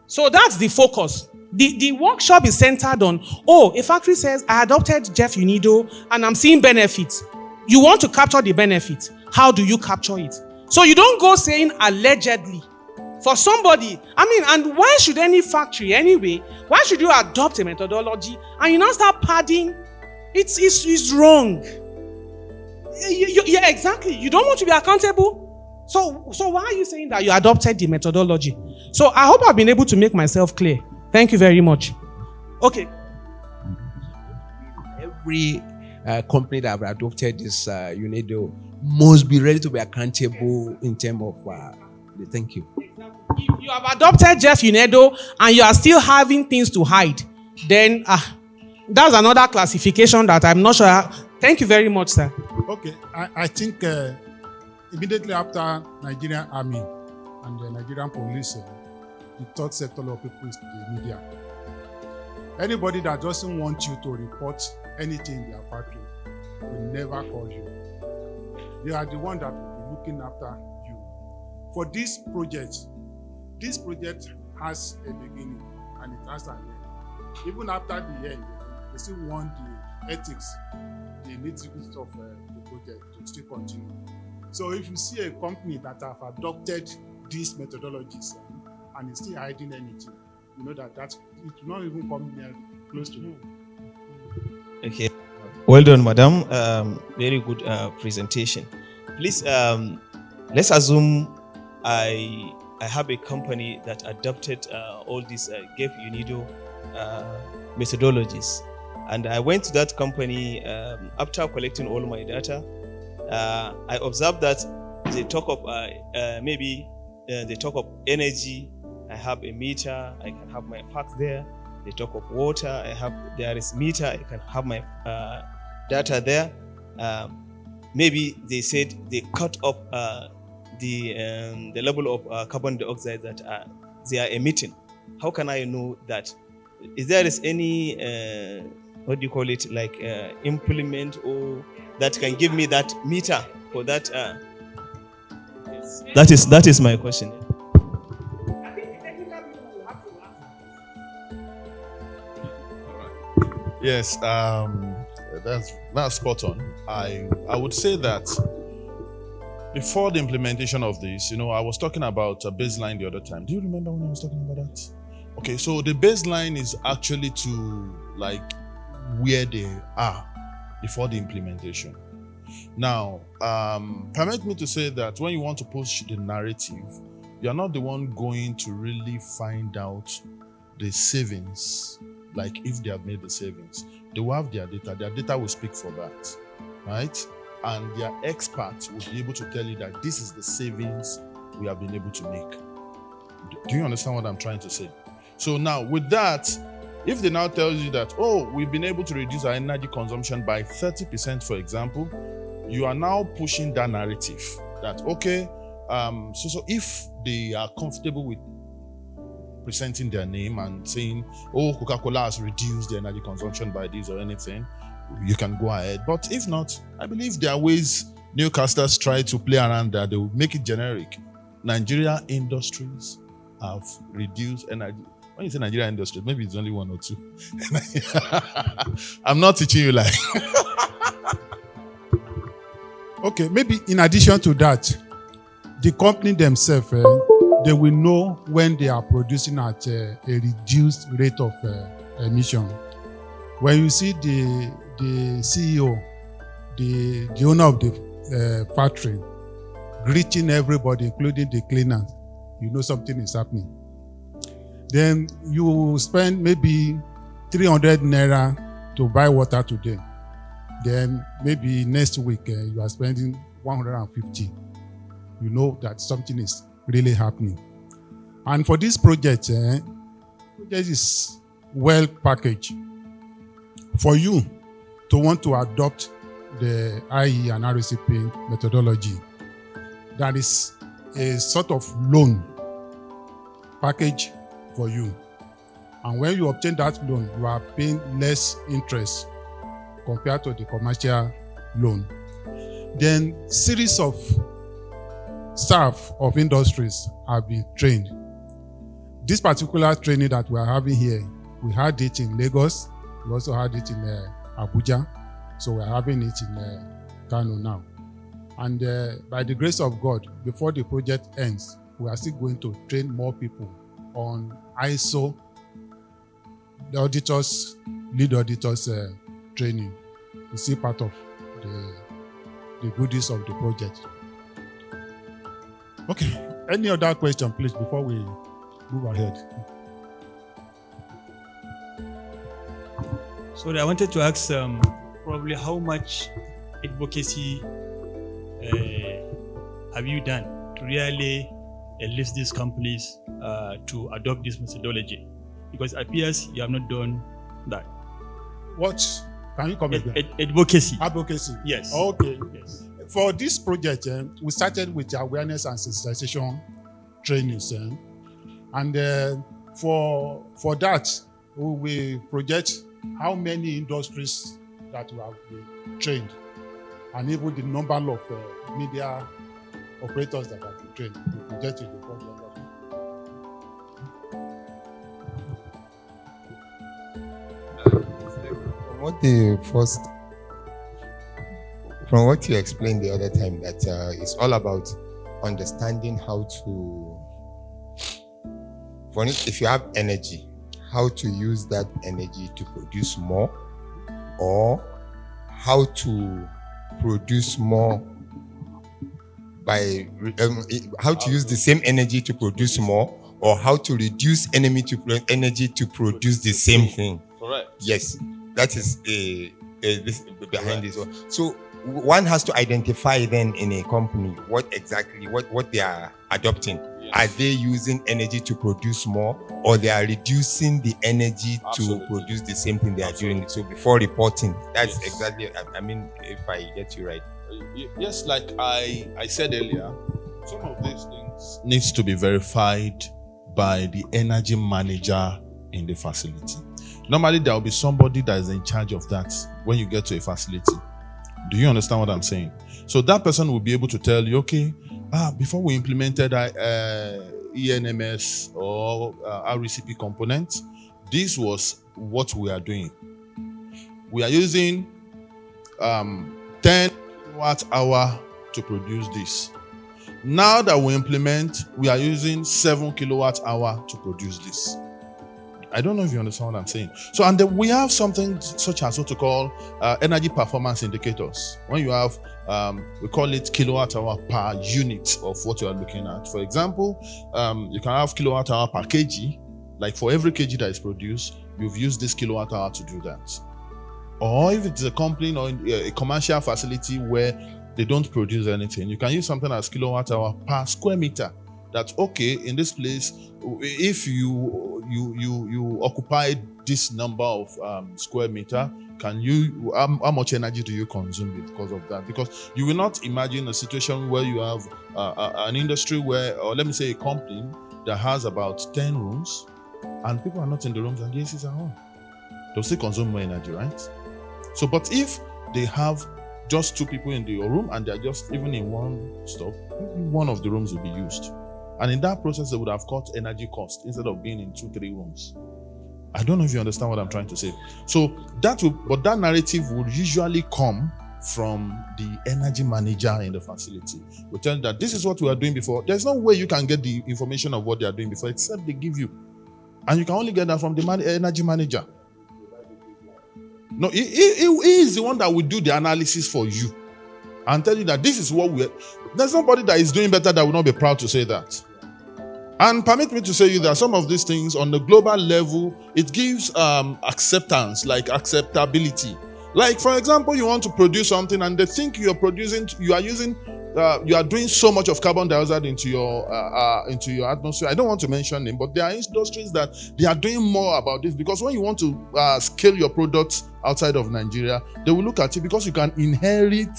So that's the focus. The workshop is centered on, a factory says, I adopted GEF UNIDO and I'm seeing benefits. You want to capture the benefits. How do you capture it? So you don't go saying allegedly. For somebody, and why should any factory anyway, why should you adopt a methodology and you now start padding? It's wrong. Yeah, exactly. You don't want to be accountable. So why are you saying that you adopted the methodology? So I hope I've been able to make myself clear. Thank you very much. Okay. Every company that have adopted this UNIDO must be ready to be accountable in terms of thank you. If you have adopted GEF UNIDO and you are still having things to hide, then that's another classification that I'm not sure. Thank you very much, sir. Okay, I think immediately after Nigerian Army and the Nigerian police, the third sector of people is the media. Anybody that doesn't want you to report anything in their factory will never call you. They are the one that will be looking after you. For this project has a beginning and it has an end. Even after the end, they still want the ethics, the nitty-gritty of the project to still continue. So if you see a company that have adopted these methodologies and is still hiding anything, you know that it will not even come near close to you. Okay. Well done, madam. Very good presentation. Please, let's assume I have a company that adopted all these GEF UNIDO methodologies. And I went to that company after collecting all my data. I observed that they talk of they talk of energy. I have a meter. I can have my facts there. They talk of water. There is meter. I can have my data there. Maybe they said they cut off the level of carbon dioxide that they are emitting. How can I know that? Is there any what do you call it, like implement or that can give me that meter for that? That is my question. Yes, that's spot on. I would say that before the implementation of this, I was talking about a baseline the other time. Do you remember when I was talking about that? Okay, so the baseline is actually to like where they are before the implementation. Now, permit me to say that when you want to push the narrative, you're not the one going to really find out the savings, like if they have made the savings. They will have their data will speak for that, right? And their experts will be able to tell you that this is the savings we have been able to make. Do you understand what I'm trying to say? So now with that, if they now tell you that, we've been able to reduce our energy consumption by 30%, for example, you are now pushing that narrative that, okay, so if they are comfortable with presenting their name and saying, Coca-Cola has reduced the energy consumption by this or anything, you can go ahead. But if not, I believe there are ways newcasters try to play around that. They will make it generic. Nigeria industries have reduced energy. When you say Nigeria industries, maybe it's only one or two. I'm not teaching you like. Okay, maybe in addition to that, the company themselves, they will know when they are producing at a reduced rate of emission. When you see the CEO, the owner of the factory, greeting everybody, including the cleaners, you know something is happening. Then you spend maybe 300 naira to buy water today. Then maybe next week you are spending 150. You know that something is really happening. And for this project, project is well packaged. For you to want to adopt the IEE and RECP methodology, that is a sort of loan package for you. And when you obtain that loan, you are paying less interest compared to the commercial loan. Then series of staff of industries have been trained. This particular training that we are having here, we had it in Lagos, we also had it in Abuja, so we are having it in Kano now. And by the grace of God, before the project ends, we are still going to train more people on ISO, the auditors, lead auditors training. You see part of the goodies of the project. Okay, any other question, please, before we move ahead? So I wanted to ask probably how much advocacy have you done to really enlist these companies to adopt this methodology? Because it appears you have not done that. What? Can you come again? Advocacy. Advocacy. Yes. Okay. Yes. For this project, we started with awareness and sensitization trainings. And for that, we project how many industries that we have been trained, and even the number of media operators that have been trained. We project it before the end of From what you explained the other time, that it's all about understanding how to, if you have energy, how to use that energy to produce more, or how to produce more by how to use the same energy to produce more, or how to reduce energy to produce the same thing. Correct. Yes, that is this behind this one. So one has to identify then in a company what they are adopting. Yes. Are they using energy to produce more, or they are reducing the energy to produce the same thing they are doing? So before reporting, that's exactly, I mean, if I get you right. Yes, like I said earlier, some of these things needs to be verified by the energy manager in the facility. Normally, there will be somebody that is in charge of that when you get to a facility. Do you understand what I'm saying? So that person will be able to tell you, okay, before we implemented ENMS or RECP components, this was what we are doing. We are using 10 kilowatt hour to produce this. Now that we implement, we are using 7 kilowatt hour to produce this. I don't know if you understand what I'm saying. So, and then we have something such as what to call energy performance indicators. When you have, we call it kilowatt hour per unit of what you are looking at. For example, you can have kilowatt hour per kg. Like for every kg that is produced, you've used this kilowatt hour to do that. Or if it's a company or a commercial facility where they don't produce anything, you can use something as kilowatt hour per square meter. That's okay, in this place, if you occupy this number of square meter, can you how much energy do you consume because of that? Because you will not imagine a situation where you have an industry where, or let me say a company that has about 10 rooms and people are not in the rooms and the ACs are on. They'll still consume more energy, right? So, but if they have just 2 people in the room and they're just even in one stop, maybe one of the rooms will be used. And in that process, they would have cut energy cost instead of being in 2-3 rooms. I don't know if you understand what I'm trying to say. So that narrative would usually come from the energy manager in the facility. We tell them that this is what we are doing before. There's no way you can get the information of what they are doing before, except they give you. And you can only get that from the energy manager. No, he is the one that will do the analysis for you and tell you that this is what we're. There's nobody that is doing better that will not be proud to say that. And permit me to say you that some of these things on the global level, it gives acceptance, like acceptability. Like, for example, you want to produce something and they think you are doing so much of carbon dioxide into your atmosphere. I don't want to mention them, but there are industries that they are doing more about this, because when you want to scale your products outside of Nigeria, they will look at it because you can inherit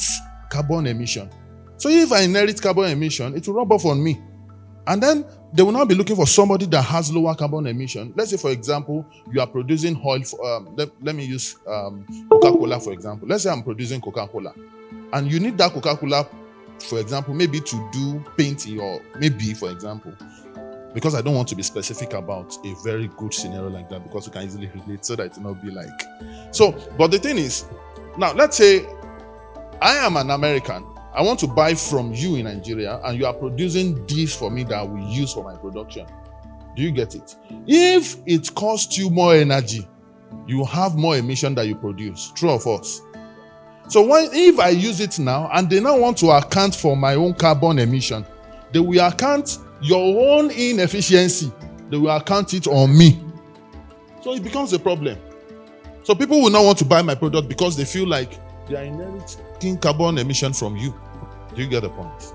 carbon emission. So if I inherit carbon emission, it will rub off on me. And then they will now be looking for somebody that has lower carbon emission. Let's say, for example, you are producing oil. Let me use Coca-Cola, for example. Let's say I'm producing Coca-Cola. And you need that Coca-Cola, for example, maybe to do painting, or maybe, for example, because I don't want to be specific about a very good scenario like that, because you can easily relate, so that it will not be like. So, but the thing is, now let's say I am an American. I want to buy from you in Nigeria, and you are producing this for me that I will use for my production. Do you get it? If it costs you more energy, you have more emission that you produce. True or false? So if I use it now, and they now want to account for my own carbon emission, they will account your own inefficiency. They will account it on me. So it becomes a problem. So people will not want to buy my product because they feel like they are inheriting carbon emission from you. Do you get the point?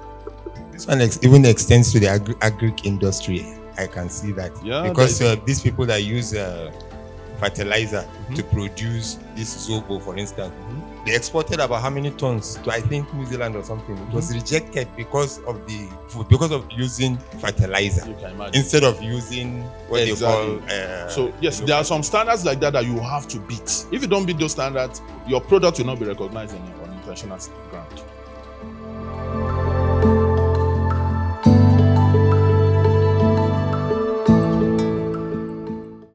This one even extends to the agric industry. I can see that. Yeah, because these people that use fertilizer to produce this zobo, for instance, they exported about how many tons to, I think, New Zealand or something. It was rejected because of using fertilizer instead of using what they call. So yes, there are some standards like that you have to beat. If you don't beat those standards, your product will not be recognized on international ground.